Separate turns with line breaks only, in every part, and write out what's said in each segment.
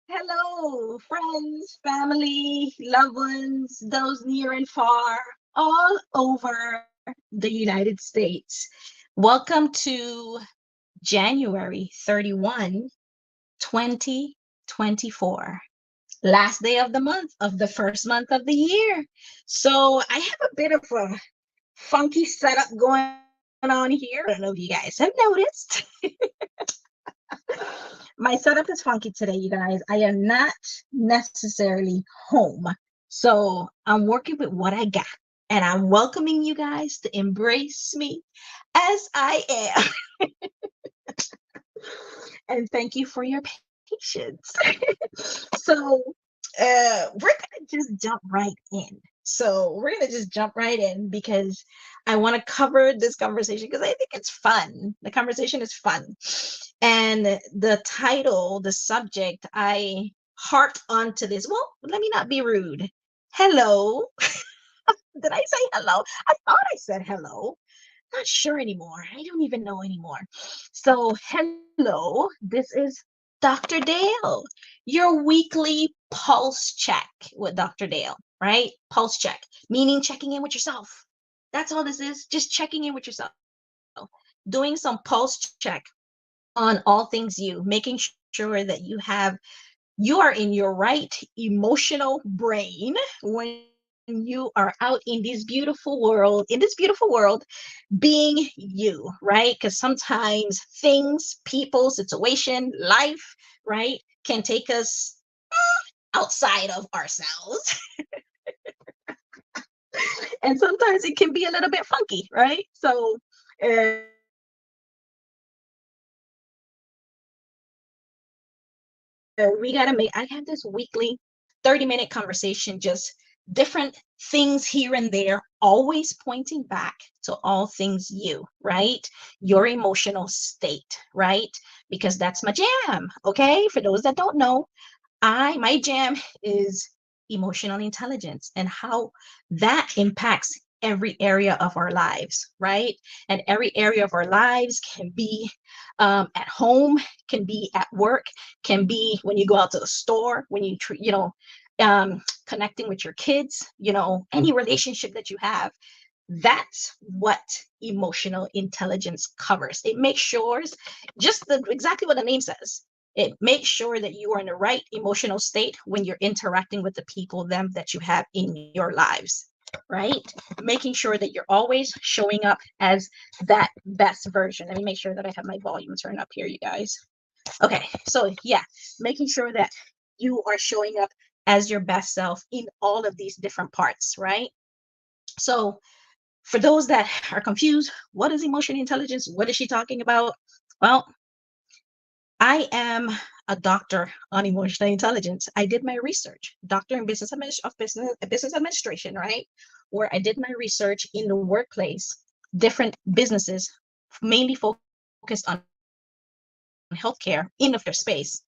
Hello, friends, family, loved ones, those near and far, all over the United States. Welcome to January 31, 2024. Last day of the month, of the first month of the year. So I have a bit of a funky setup going on here. I don't know if you guys have noticed. My setup is funky today, you guys. I am not necessarily home. So I'm working with what I got. And I'm welcoming you guys to embrace me as I am. And thank you for your patience. So we're gonna just jump right in. Because I want to cover this conversation because I think it's fun. The conversation is fun. And the title, the subject, I harp onto this. Well, let me not be rude. Hello. Did I say hello? I thought I said hello. Not sure anymore. I don't even know anymore. So, hello. This is Dr. Dale, your weekly pulse check with Dr. Dale, right? Pulse check, meaning checking in with yourself. That's all this is, just checking in with yourself, doing some pulse check on all things you, making sure that you are in your right emotional brain when you are out in this beautiful world being you, right? Because sometimes things, people, situation, life, right, can take us outside of ourselves. And sometimes it can be a little bit funky, right? So we got to make, I have this weekly 30-minute conversation, just different things here and there, always pointing back to all things you, right? Your emotional state, right? Because that's my jam, okay? For those that don't know, my jam is emotional intelligence and how that impacts every area of our lives, right? And every area of our lives can be at home, can be at work, can be when you go out to the store, when connecting with your kids, any relationship that you have. That's what emotional intelligence covers. It makes sure, exactly what the name says. It makes sure that you are in the right emotional state when you're interacting with the people them that you have in your lives, right? Making sure that you're always showing up as that best version. Let me make sure that I have my volume turned up here, you guys. Okay, so yeah, making sure that you are showing up as your best self in all of these different parts, right? So for those that are confused, what is emotional intelligence? What is she talking about? Well, I am a doctor on emotional intelligence. I did my research, doctor in business administration, right? Where I did my research in the workplace, different businesses, mainly focused on healthcare in the healthcare space,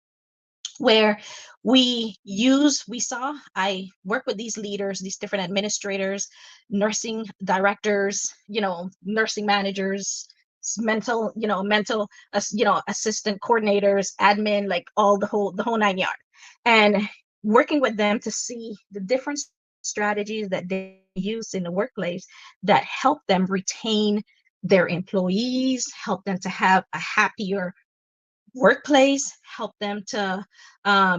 where I work with these leaders, these different administrators, nursing directors, nursing managers, mental, assistant coordinators, admin, like the whole 9 yards, and working with them to see the different strategies that they use in the workplace that help them retain their employees, help them to have a happier workplace, help them to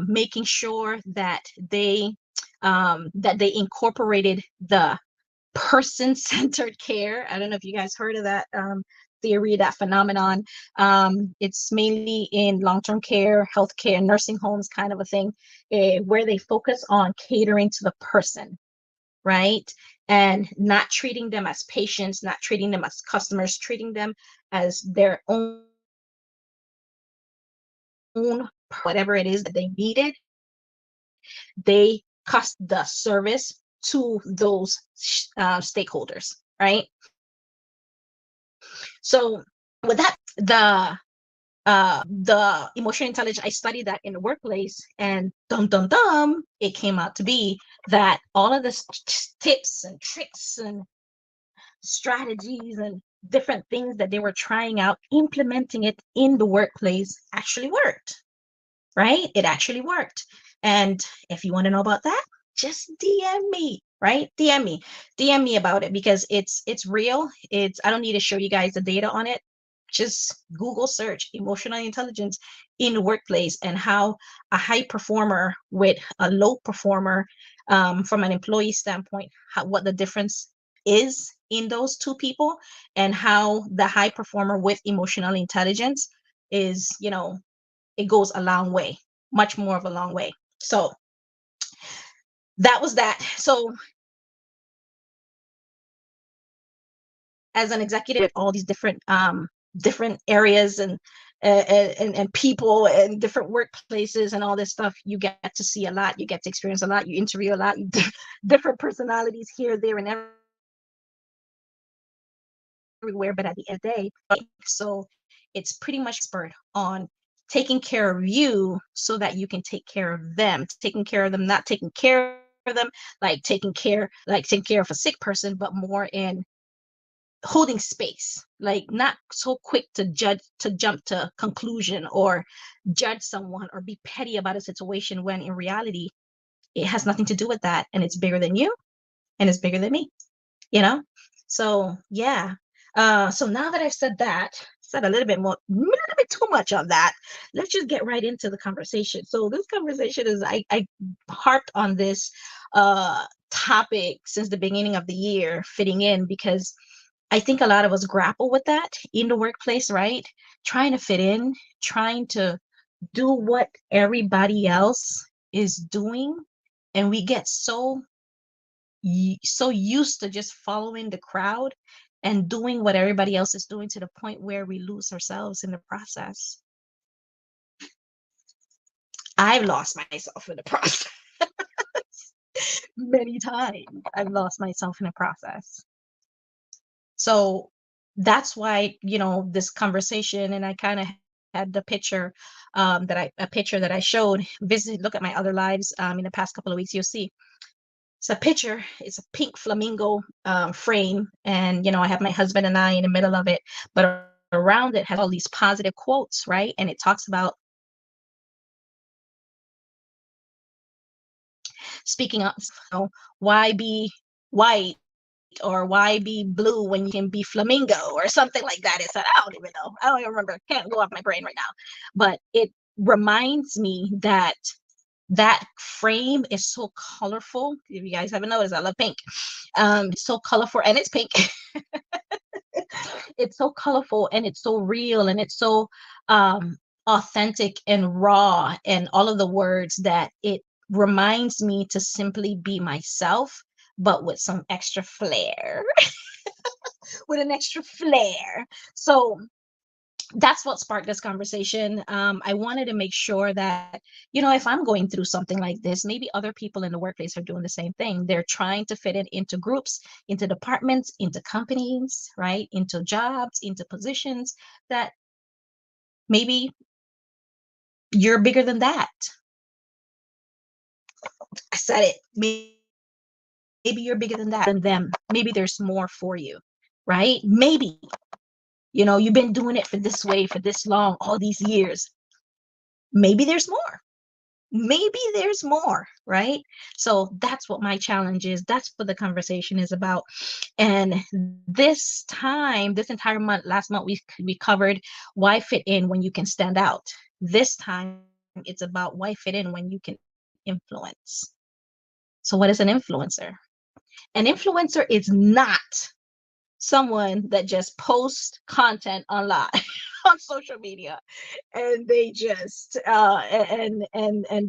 making sure that they incorporated the person-centered care. I don't know if you guys heard of that theory, that phenomenon. It's mainly in long-term care, healthcare, nursing homes, kind of a thing, where they focus on catering to the person, right? And not treating them as patients, not treating them as customers, treating them as their own whatever it is that they needed, they custom the service to those stakeholders, right? So with that, the emotional intelligence, I studied that in the workplace, and it came out to be that all of the tips and tricks and strategies and different things that they were trying out, implementing it in the workplace actually worked, right? It actually worked. And if you want to know about that, just DM me, right? DM me about it, because it's real. It's I don't need to show you guys the data on it. Just Google search emotional intelligence in the workplace, and how a high performer with a low performer, from an employee standpoint, what the difference is in those two people, and how the high performer with emotional intelligence is, it goes a long way, much more of a long way. So that was that. So as an executive, all these different areas, and people and different workplaces and all this stuff, you get to see a lot, you get to experience a lot, you interview a lot, different personalities here, there, and everywhere. But at the end of the day, so it's pretty much expert on taking care of you so that you can take care of them, taking care of them, not taking care of them like taking care of a sick person, but more in holding space, like not so quick to judge, to jump to conclusion, or judge someone, or be petty about a situation, when in reality it has nothing to do with that, and it's bigger than you, and it's bigger than me, you know so yeah. So now that I've said that, said a little bit too much on that, let's just get right into the conversation. So this conversation is, I harped on this topic since the beginning of the year, fitting in, because I think a lot of us grapple with that in the workplace, right? Trying to fit in, trying to do what everybody else is doing, and we get so used to just following the crowd and doing what everybody else is doing, to the point where we lose ourselves in the process. I've lost myself in the process many times. I've lost myself in the process. So that's why, this conversation, and I kind of had the picture, a picture that I showed. Visit, look at my other lives, in the past couple of weeks, you'll see. It's a picture. It's a pink flamingo frame, and I have my husband and I in the middle of it. But around it has all these positive quotes, right? And it talks about speaking up. Why be white, or why be blue when you can be flamingo, or something like that. It's I don't even know. I don't even remember. Can't go off my brain right now. But it reminds me that that frame is so colorful. If you guys haven't noticed, I love pink. It's so colorful, and it's pink. It's so colorful, and it's so real, and it's so authentic and raw, and all of the words, that it reminds me to simply be myself, but with some extra flair. With an extra flair. So that's what sparked this conversation. I wanted to make sure that, if I'm going through something like this, maybe other people in the workplace are doing the same thing. They're trying to fit it into groups, into departments, into companies, right? Into jobs, into positions, that maybe you're bigger than that. I said it. Maybe you're bigger than that, than them. Maybe there's more for you, right? Maybe, you've been doing it for this way for this long, all these years. Maybe there's more. Maybe there's more, right? So that's what my challenge is. That's what the conversation is about. And this entire month, last month, we covered why fit in when you can stand out. This time it's about why fit in when you can influence. So what is an influencer? An influencer is not someone that just posts content online on social media, and they just and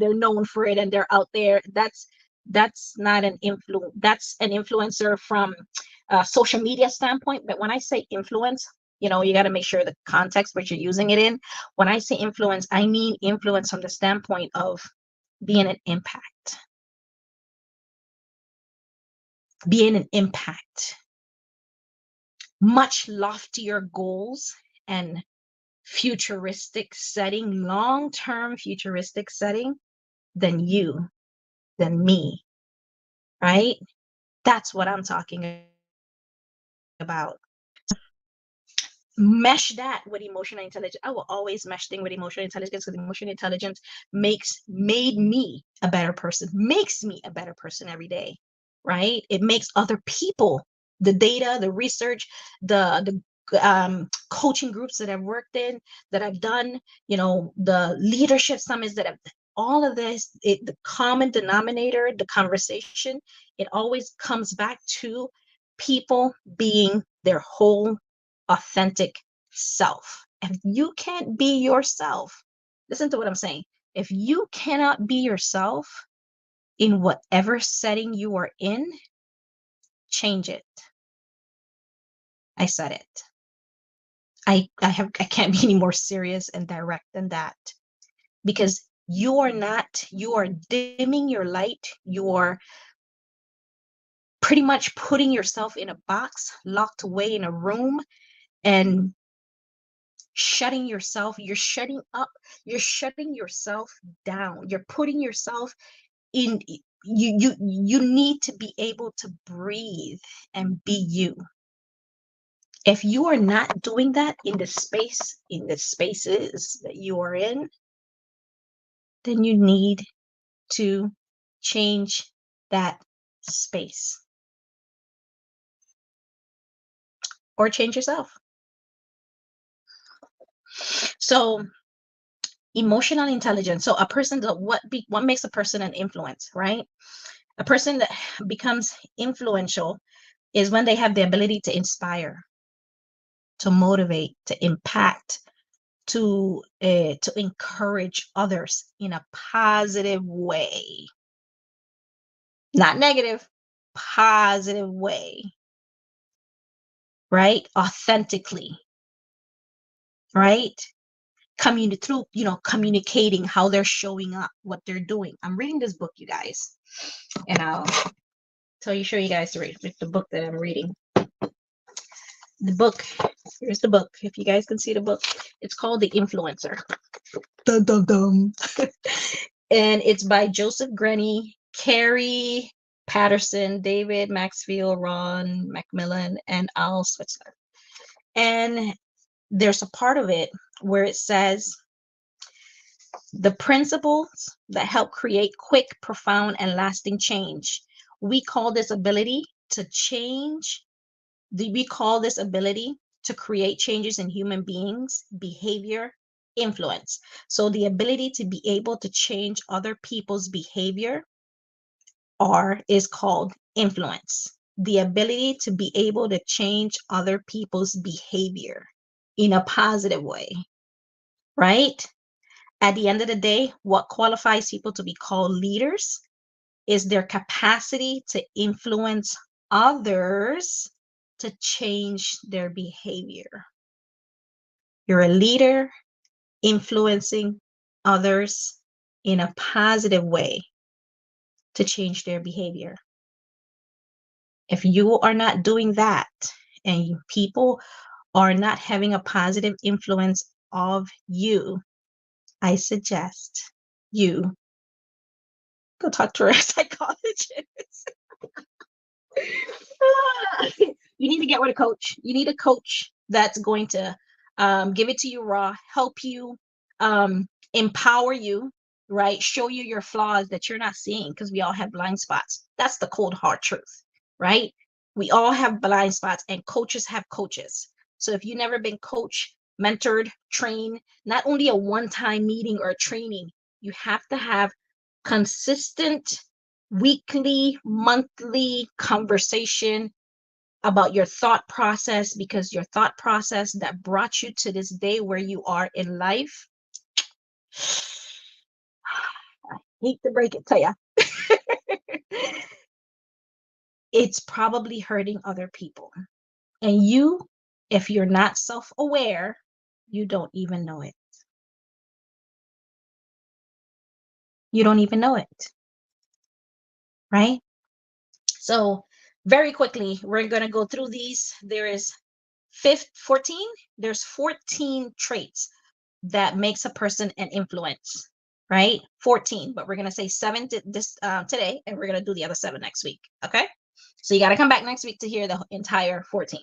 they're known for it, and they're out there. That's not an influence. That's an influencer from a social media standpoint. But when I say influence, you got to make sure the context which you're using it in. When I say influence, I mean influence from the standpoint of being an impact, being an impact, much loftier goals, and futuristic setting, long-term futuristic setting, than you, than me, right? That's what I'm talking about. mesh that with emotional intelligence. I will always mesh things with emotional intelligence, because emotional intelligence made me a better person, makes me a better person every day, right? It makes other people, the data, the research, the coaching groups that I've worked in, that I've done, the leadership summits that I've, all of this, the common denominator, the conversation, it always comes back to people being their whole authentic self. If you can't be yourself, listen to what I'm saying. If you cannot be yourself in whatever setting you are in, change it. I said it. I can't be any more serious and direct than that, because you are dimming your light. You are pretty much putting yourself in a box, locked away in a room, and shutting yourself, you're shutting up, you're shutting yourself down. You're putting yourself in, you need to be able to breathe and be you. If you are not doing that in the spaces that you are in, then you need to change that space, or change yourself. So emotional intelligence. So a person, what makes a person an influence, right? A person that becomes influential is when they have the ability to inspire, to motivate, to impact, to encourage others in a positive way, not negative, positive way, right? Authentically, right? Through, communicating how they're showing up, what they're doing. I'm reading this book, you guys, and I'll show you guys to read the book that I'm reading. The book, here's the book. If you guys can see the book, it's called The Influencer. Dum, dum, dum. And it's by Joseph Grenny, Carrie Patterson, David Maxfield, Ron Macmillan, and Al Switzler. And there's a part of it where it says, the principles that help create quick, profound, and lasting change. We call this ability to change. We call this ability to create changes in human beings' behavior, influence. So the ability to be able to change other people's behavior is called influence. The ability to be able to change other people's behavior in a positive way, right? At the end of the day, what qualifies people to be called leaders is their capacity to influence others to change their behavior. You're a leader influencing others in a positive way to change their behavior. If you are not doing that, and people are not having a positive influence of you, I suggest you go talk to a psychologist. You need to get with a coach. You need a coach that's going to give it to you raw, help you, empower you, right? Show you your flaws that you're not seeing, because we all have blind spots. That's the cold hard truth, right? We all have blind spots, and coaches have coaches. So if you've never been coached, mentored, trained, not only a one-time meeting or a training, you have to have consistent weekly, monthly conversation about your thought process, because your thought process that brought you to this day where you are in life, I hate to break it to you, it's probably hurting other people. And you, if you're not self-aware, you don't even know it. You don't even know it, right? So very quickly, we're going to go through these. There's 14. There's 14 traits that makes a person an influence, right? 14, but we're going to say 7 today, and we're going to do the other 7 next week. Okay. So you got to come back next week to hear the entire 14.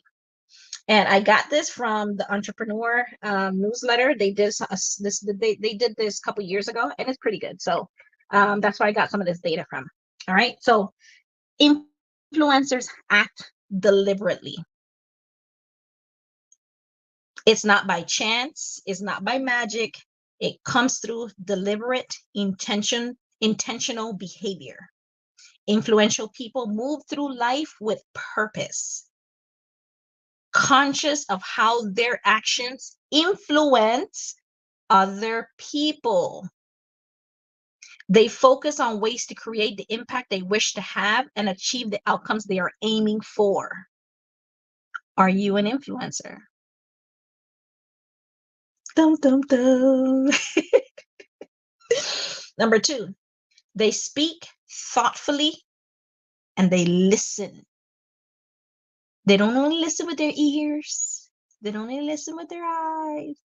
And I got this from the Entrepreneur newsletter. They did they did this a couple years ago, and it's pretty good. So that's where I got some of this data from. All right. So influencers act deliberately. It's not by chance. It's not by magic. It comes through deliberate intentional behavior. Influential people move through life with purpose, conscious of how their actions influence other people. They focus on ways to create the impact they wish to have and achieve the outcomes they are aiming for. Are you an influencer? Dum, dum, dum. Number 2, they speak thoughtfully and they listen. They don't only listen with their ears, they don't only listen with their eyes.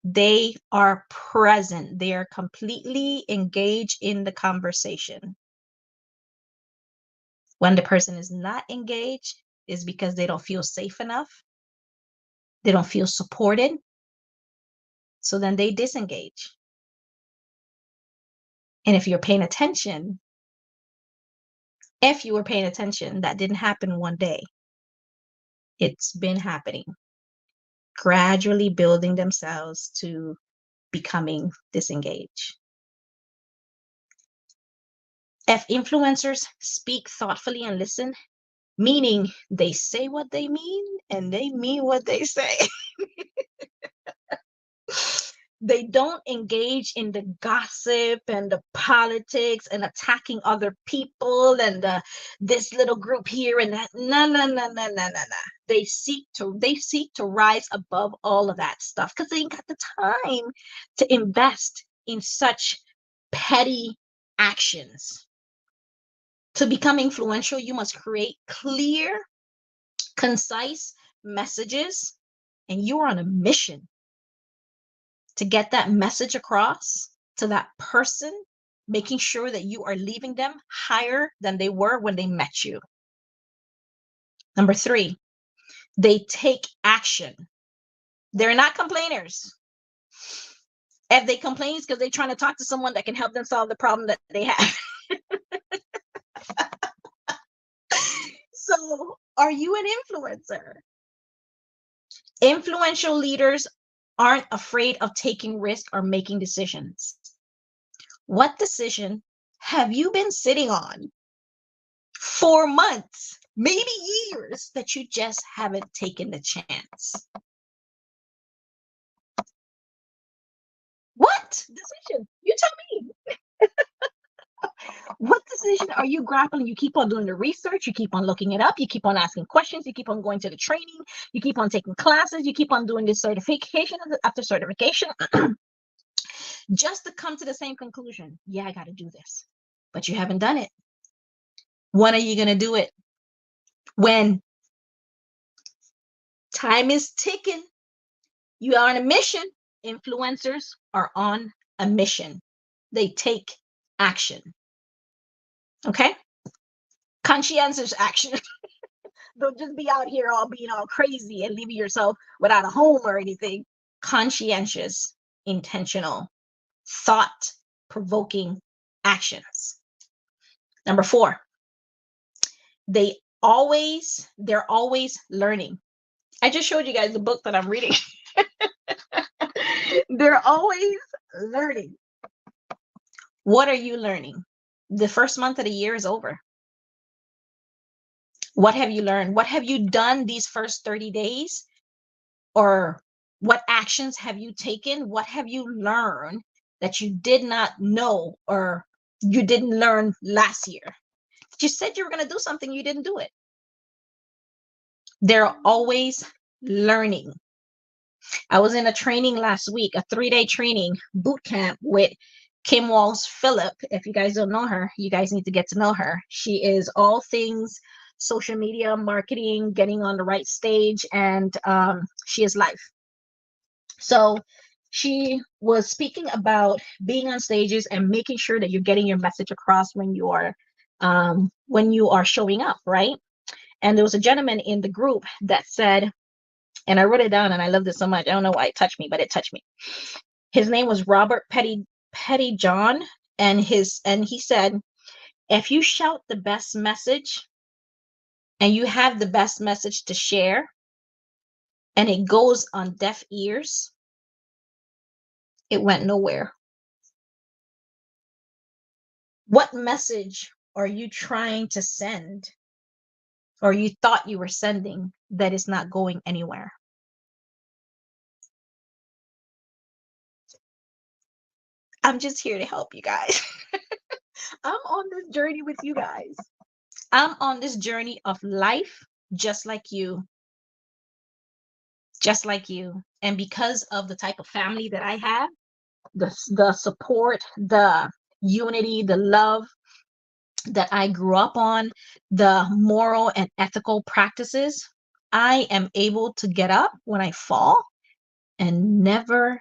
They are present. They are completely engaged in the conversation. When the person is not engaged, is because they don't feel safe enough. They don't feel supported. So then they disengage. And if you're paying attention, if you were paying attention, that didn't happen one day. It's been happening, gradually building themselves to becoming disengaged. If influencers speak thoughtfully and listen, meaning they say what they mean and they mean what they say. They don't engage in the gossip and the politics and attacking other people and this little group here and that. No, no, no, no, no, no, no. They seek to rise above all of that stuff because they ain't got the time to invest in such petty actions. To become influential, you must create clear, concise messages, and you're on a mission to get that message across to that person, making sure that you are leaving them higher than they were when they met you. Number 3, they take action. They're not complainers. If they complain, it's because they're trying to talk to someone that can help them solve the problem that they have. So, are you an influencer? Influential leaders aren't afraid of taking risks or making decisions. What decision have you been sitting on for months, maybe years, that you just haven't taken the chance? What decision? You tell me. What decision are you grappling? You keep on doing the research, you keep on looking it up, you keep on asking questions, you keep on going to the training, you keep on taking classes, you keep on doing this certification after certification, just to come to the same conclusion. Yeah, I got to do this. But you haven't done it. When are you going to do it? When time is ticking. You are on a mission. Influencers are on a mission. They take action. Okay? Conscientious action. Don't just be out here all being all crazy and leaving yourself without a home or anything. Conscientious, intentional, thought-provoking actions. Number 4, they're always learning. I just showed you guys the book that I'm reading. They're always learning. What are you learning? The first month of the year is over. What have you learned? What have you done these first 30 days? Or what actions have you taken? What have you learned that you did not know or you didn't learn last year? You said you were going to do something, you didn't do it. They're always learning. I was in a training last week, a 3-day training boot camp with Kim Walls Phillip. If you guys don't know her, you guys need to get to know her. She is all things social media, marketing, getting on the right stage, and she is life. So she was speaking about being on stages and making sure that you're getting your message across when you are showing up, right? And there was a gentleman in the group that said, And I wrote it down and I loved it so much. I don't know why it touched me, but it touched me. His name was Robert Pettyjohn, and he said, if you shout the best message and you have the best message to share and it goes on deaf ears, it went nowhere. What message are you trying to send, or you thought you were sending, that is not going anywhere? I'm just here to help you guys. I'm on this journey with you guys. I'm on this journey of life just like you. Just like you. And because of the type of family that I have, the support, the unity, the love that I grew up on, the moral and ethical practices, I am able to get up when I fall and never,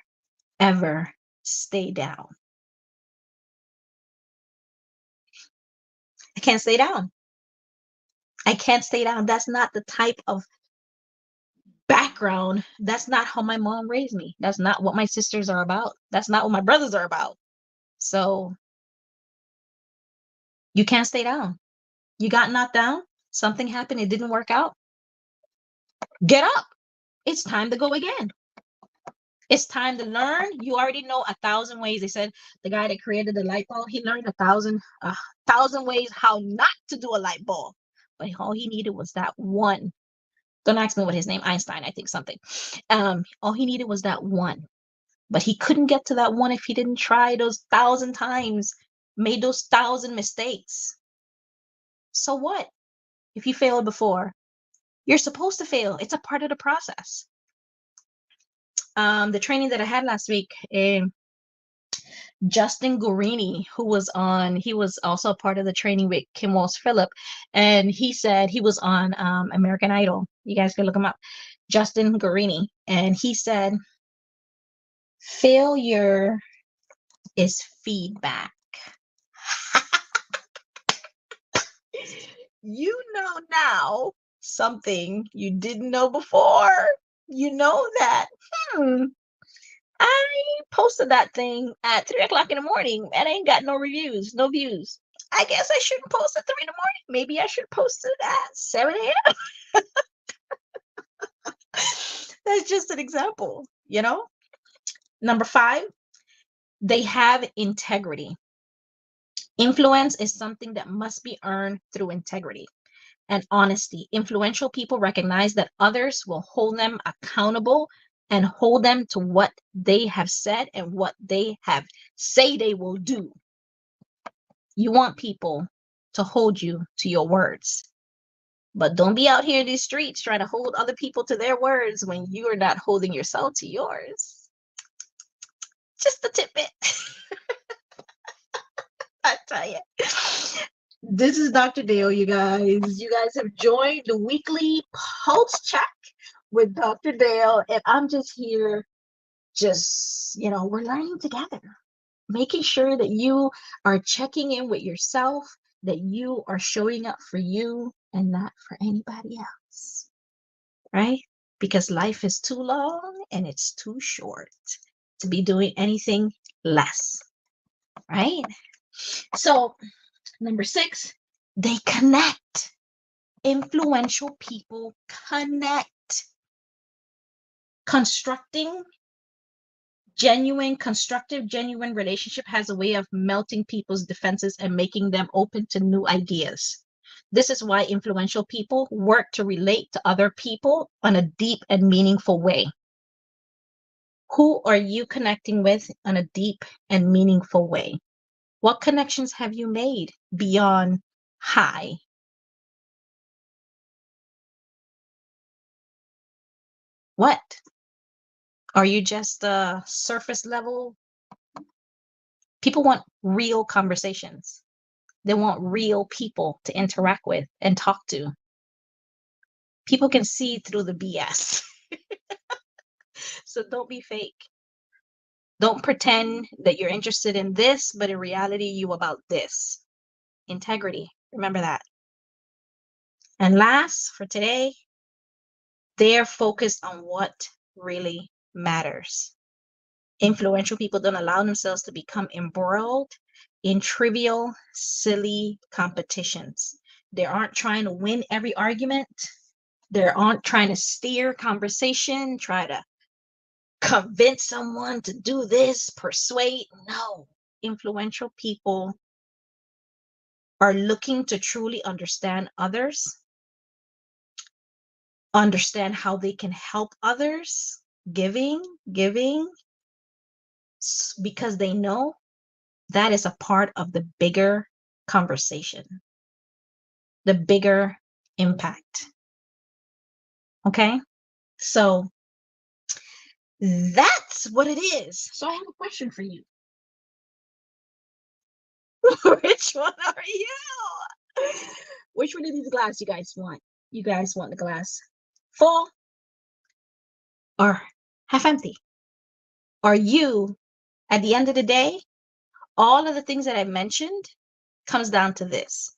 ever stay down. I can't stay down. I can't stay down. That's not the type of background. That's not how my mom raised me. That's not what my sisters are about. That's not what my brothers are about. So you can't stay down. You got knocked down. Something happened. It didn't work out. Get up. It's time to go again. It's time to learn. You already know 1,000 ways. They said the guy that created the light bulb, he learned 1,000 ways how not to do a light bulb. But all he needed was that one. Don't ask me what his name, Einstein, I think something. All he needed was that one. But he couldn't get to that one if he didn't try those 1,000 times, made those 1,000 mistakes. So what if you failed before? You're supposed to fail. It's a part of the process. The training that I had last week, Justin Guarini, he was also a part of the training with Kim Walsh-Phillip, and he said he was on American Idol. You guys can look him up, Justin Guarini, and he said, failure is feedback. You know now something you didn't know before. You know that, I posted that thing at 3 o'clock in the morning and I ain't got no reviews, no views. I guess I shouldn't post at 3 in the morning. Maybe I should post it at 7 a.m. That's just an example, you know? Number 5, they have integrity. Influence is something that must be earned through integrity and honesty. Influential people recognize that others will hold them accountable and hold them to what they have said and what they have say they will do. You want people to hold you to your words, but don't be out here in these streets trying to hold other people to their words when you are not holding yourself to yours. Just a tidbit. I tell you. This is Dr. Dale, you guys. You guys have joined the weekly pulse check with Dr. Dale, and I'm just here, we're learning together, making sure that you are checking in with yourself, that you are showing up for you and not for anybody else, right? Because life is too long and it's too short to be doing anything less, right? So, number 6, they connect. Influential people connect. Constructive, genuine relationship has a way of melting people's defenses and making them open to new ideas. This is why influential people work to relate to other people on a deep and meaningful way. Who are you connecting with on a deep and meaningful way? What connections have you made beyond hi? What? Are you just surface level? People want real conversations. They want real people to interact with and talk to. People can see through the BS. So don't be fake. Don't pretend that you're interested in this, but in reality, you about this. Integrity. Remember that. And last for today, They're focused on what really matters. Influential people don't allow themselves to become embroiled in trivial, silly competitions. They aren't trying to win every argument. They aren't trying to steer conversation, try to convince someone to do this, persuade. No. Influential people are looking to truly understand others, understand how they can help others, giving, because they know that is a part of the bigger conversation, the bigger impact. Okay? So that's what it is. So I have a question for you. Which one are you? Which one of these glass you guys want? You guys want the glass full or half empty? Are you, at the end of the day, all of the things that I mentioned comes down to this.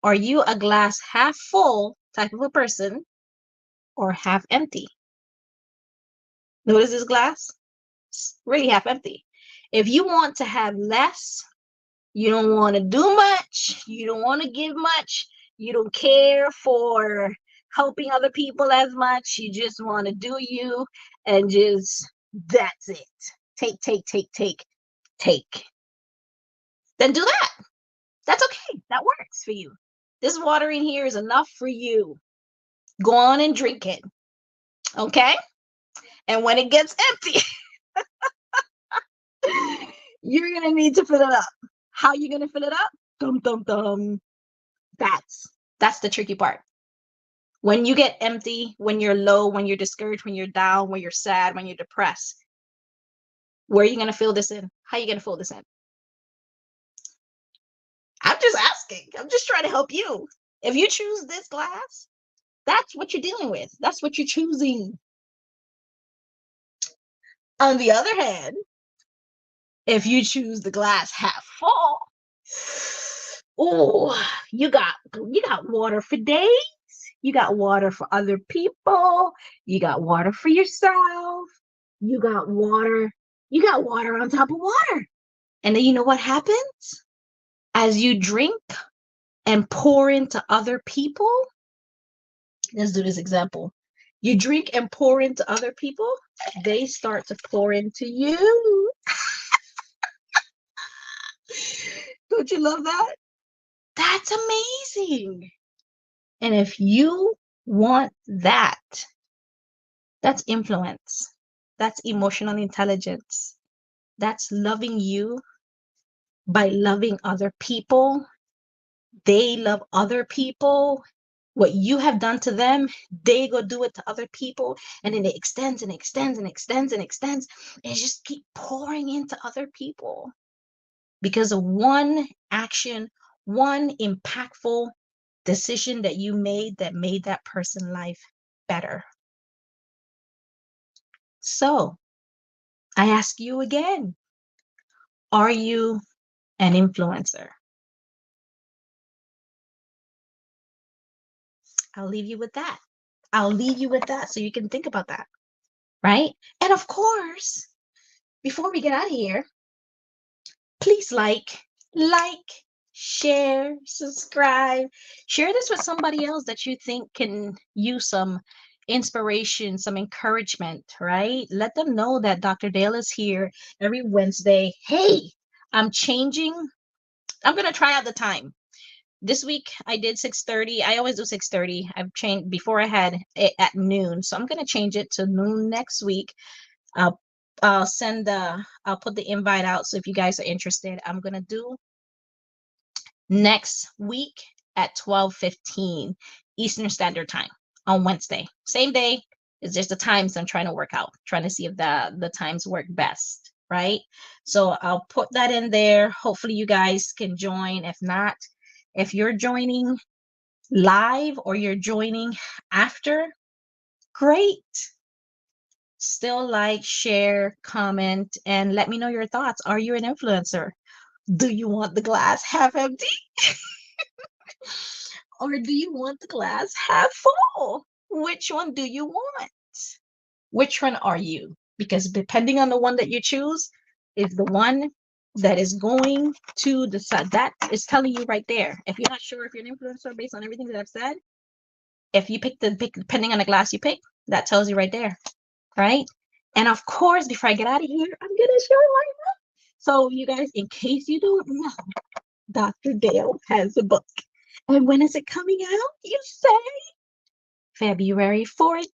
Are you a glass half full type of a person or half empty? Notice this glass? It's really half empty. If you want to have less, you don't want to do much, you don't want to give much, you don't care for helping other people as much, you just want to do you and just that's it. Take. Then do that. That's okay. That works for you. This water in here is enough for you. Go on and drink it. Okay? And when it gets empty, you're going to need to fill it up. How are you going to fill it up? Dum, dum, dum. That's the tricky part. When you get empty, when you're low, when you're discouraged, when you're down, when you're sad, when you're depressed, where are you going to fill this in? How are you going to fill this in? I'm just asking. I'm just trying to help you. If you choose this glass, that's what you're dealing with. That's what you're choosing. On the other hand, if you choose the glass half full, oh, you got water for days. You got water for other people. You got water for yourself. You got water. You got water on top of water. And then you know what happens? As you drink and pour into other people, let's do this example. You drink and pour into other people, they start to pour into you. Don't you love that? That's amazing. And if you want that, that's influence. That's emotional intelligence. That's loving you by loving other people. They love other people. What you have done to them, they go do it to other people. And then it extends and extends and extends and extends. And it just keep pouring into other people because of one action, one impactful decision that you made that made that person's life better. So I ask you again, are you an influencer? I'll leave you with that. I'll leave you with that so you can think about that, right? And of course, before we get out of here, please like, share, subscribe, share this with somebody else that you think can use some inspiration, some encouragement, right? Let them know that Dr. Dale is here every Wednesday. Hey, I'm changing. I'm going to try out the time. This week I did 6:30. I always do 6:30. I've changed before. I had it at noon, so I'm going to change it to noon next week. I'll I'll put the invite out. So if you guys are interested, I'm gonna do next week at 12:15 Eastern Standard Time on Wednesday. Same day. It's just the times I'm trying to work out, trying to see if the times work best, right? So I'll put that in there. Hopefully you guys can join. If not, if you're joining live or you're joining after, great. Still like, share, comment, and let me know your thoughts. Are you an influencer? Do you want the glass half empty? Or do you want the glass half full? Which one do you want? Which one are you? Because depending on the one that you choose is the one that is going to decide. That is telling you right there. If you're not sure if you're an influencer based on everything that I've said, if you pick depending on the glass you pick, that tells you right there, right? And of course, before I get out of here, I'm gonna show you right now. So you guys, in case you don't know, Dr. Dale has a book. And when is it coming out? You say February 14th.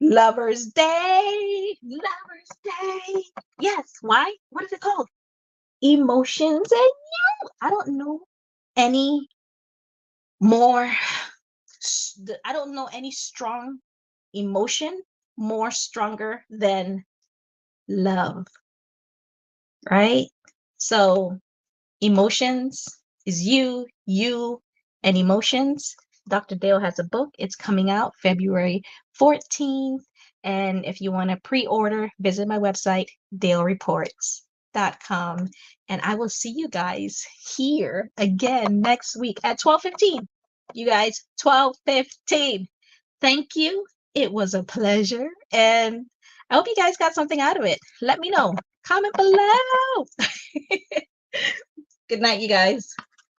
Lover's Day. Lover's Day. Yes. Why? What is it called? Emotions and you. I don't know any more. I don't know any strong emotion more stronger than love, right? So emotions is you, and emotions. Dr. Dale has a book. It's coming out February 14th. And if you want to pre-order, visit my website, dalereports.com. And I will see you guys here again next week at 12:15. You guys, 12:15. Thank you. It was a pleasure. And I hope you guys got something out of it. Let me know. Comment below. Good night, you guys.